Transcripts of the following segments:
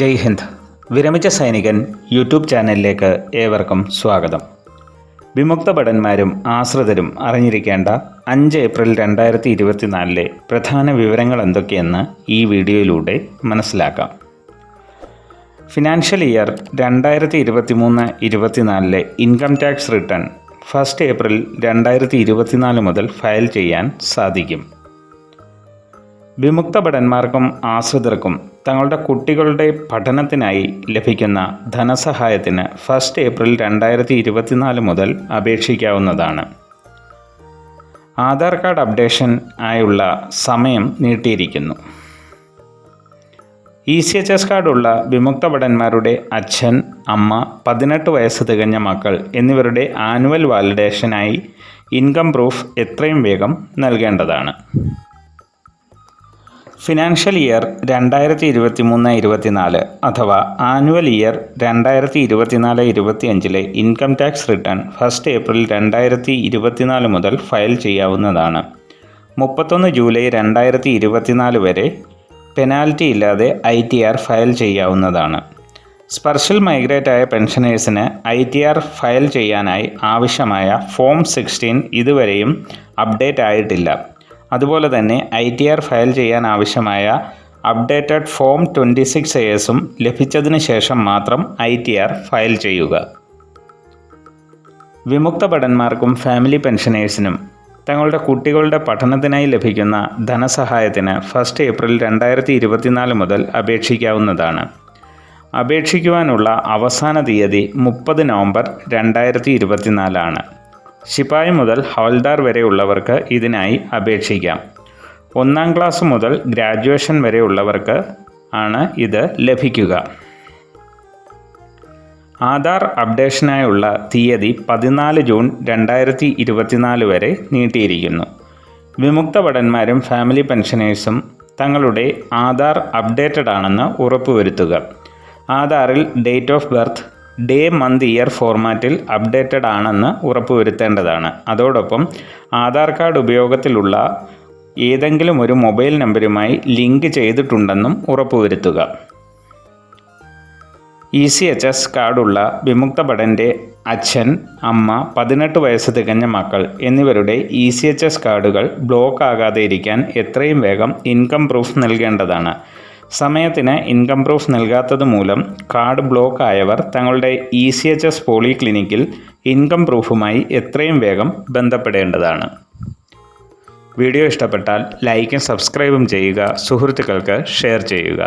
ജയ് ഹിന്ദ്. വിരമിച്ച സൈനികൻ യൂട്യൂബ് ചാനലിലേക്ക് ഏവർക്കും സ്വാഗതം. വിമുക്ത ഭടന്മാരും ആശ്രിതരും അറിഞ്ഞിരിക്കേണ്ട 5 ഏപ്രിൽ 2024 പ്രധാന വിവരങ്ങൾ എന്തൊക്കെയെന്ന് ഈ വീഡിയോയിലൂടെ മനസ്സിലാക്കാം. Financial year 2023-24 income tax return 1 April 2024 മുതൽ ഫയൽ ചെയ്യാൻ സാധിക്കും. വിമുക്ത ഭടന്മാർക്കും ആശ്രിതർക്കും തങ്ങളുടെ കുട്ടികളുടെ പഠനത്തിനായി ലഭിക്കുന്ന ധനസഹായത്തിന് 1 ഏപ്രിൽ 2024 മുതൽ അപേക്ഷിക്കാവുന്നതാണ്. ആധാർ കാർഡ് അപ്ഡേഷൻ ആയുള്ള സമയം നീട്ടിയിരിക്കുന്നു. ECHS കാർഡുള്ള വിമുക്ത ഭടന്മാരുടെ അച്ഛൻ, അമ്മ, 18 വയസ്സ് തികഞ്ഞ മക്കൾ എന്നിവരുടെ ആനുവൽ വാലിഡേഷനായി ഇൻകം പ്രൂഫ് എത്രയും വേഗം നൽകേണ്ടതാണ്. ഫിനാൻഷ്യൽ ഇയർ 2023-24 അഥവാ annual year 2024-25 income tax return 1 April 2024 മുതൽ ഫയൽ ചെയ്യാവുന്നതാണ്. 31 ജൂലൈ 2024 വരെ പെനാൽറ്റി ഇല്ലാതെ ITR ഫയൽ ചെയ്യാവുന്നതാണ്. സ്പെഷ്യൽ മൈഗ്രേറ്റ് ആയ പെൻഷനേഴ്സിന് ITR ഫയൽ ചെയ്യാനായി ആവശ്യമായ ഫോം 16 ഇതുവരെയും അപ്ഡേറ്റ് ആയിട്ടില്ല. അതുപോലെ തന്നെ ITR ഫയൽ ചെയ്യാൻ ആവശ്യമായ അപ്ഡേറ്റഡ് ഫോം 26A ലഭിച്ചതിന് ശേഷം മാത്രം ITR ഫയൽ ചെയ്യുക. വിമുക്ത ഭടന്മാർക്കും ഫാമിലി പെൻഷനേഴ്സിനും തങ്ങളുടെ കുട്ടികളുടെ പഠനത്തിനായി ലഭിക്കുന്ന ധനസഹായത്തിന് 1 ഏപ്രിൽ 2024 മുതൽ അപേക്ഷിക്കാവുന്നതാണ്. അപേക്ഷിക്കുവാനുള്ള അവസാന തീയതി 30 നവംബർ 2024 ആണ്. ശിപായി മുതൽ ഹവൽദാർ വരെയുള്ളവർക്ക് ഇതിനായി അപേക്ഷിക്കാം. 1-ാം ക്ലാസ് മുതൽ ഗ്രാജുവേഷൻ വരെയുള്ളവർക്ക് ആണ് ഇത് ലഭിക്കുക. ആധാർ അപ്ഡേഷനായുള്ള തീയതി 14 ജൂൺ 2024 വരെ നീട്ടിയിരിക്കുന്നു. വിമുക്ത ഭടന്മാരും ഫാമിലി പെൻഷനേഴ്സും തങ്ങളുടെ ആധാർ അപ്ഡേറ്റഡ് ആണെന്ന് ഉറപ്പുവരുത്തുക. ആധാറിൽ date of birth, day, month, year ഫോർമാറ്റിൽ അപ്ഡേറ്റഡ് ആണെന്ന് ഉറപ്പുവരുത്തേണ്ടതാണ്. അതോടൊപ്പം ആധാർ കാർഡ് ഉപയോഗത്തിലുള്ള ഏതെങ്കിലും ഒരു മൊബൈൽ നമ്പരുമായി ലിങ്ക് ചെയ്തിട്ടുണ്ടെന്നും ഉറപ്പുവരുത്തുക. ECHS കാർഡുള്ള വിമുക്ത ഭടൻ്റെ അച്ഛൻ, അമ്മ, 18 വയസ്സ് തികഞ്ഞ മക്കൾ എന്നിവരുടെ ECHS കാർഡുകൾ ബ്ലോക്ക് ആകാതെ ഇരിക്കാൻ എത്രയും വേഗം ഇൻകം പ്രൂഫ് നൽകേണ്ടതാണ്. സമയത്തിന് ഇൻകം പ്രൂഫ് നൽകാത്തത് മൂലം കാർഡ് ബ്ലോക്ക് ആയവർ തങ്ങളുടെ ECHS പോളിക്ലിനിക്കിൽ ഇൻകം പ്രൂഫുമായി എത്രയും വേഗം ബന്ധപ്പെടേണ്ടതാണ്. വീഡിയോ ഇഷ്ടപ്പെട്ടാൽ ലൈക്കും സബ്സ്ക്രൈബും ചെയ്യുക. സുഹൃത്തുക്കൾക്ക് ഷെയർ ചെയ്യുക.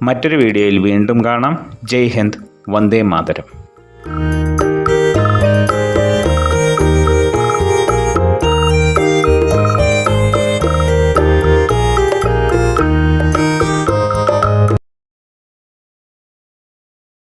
മറ്റൊരു വീഡിയോയിൽ വീണ്ടും കാണാം. ജയ് ഹിന്ദ്. വന്ദേ മാതരം.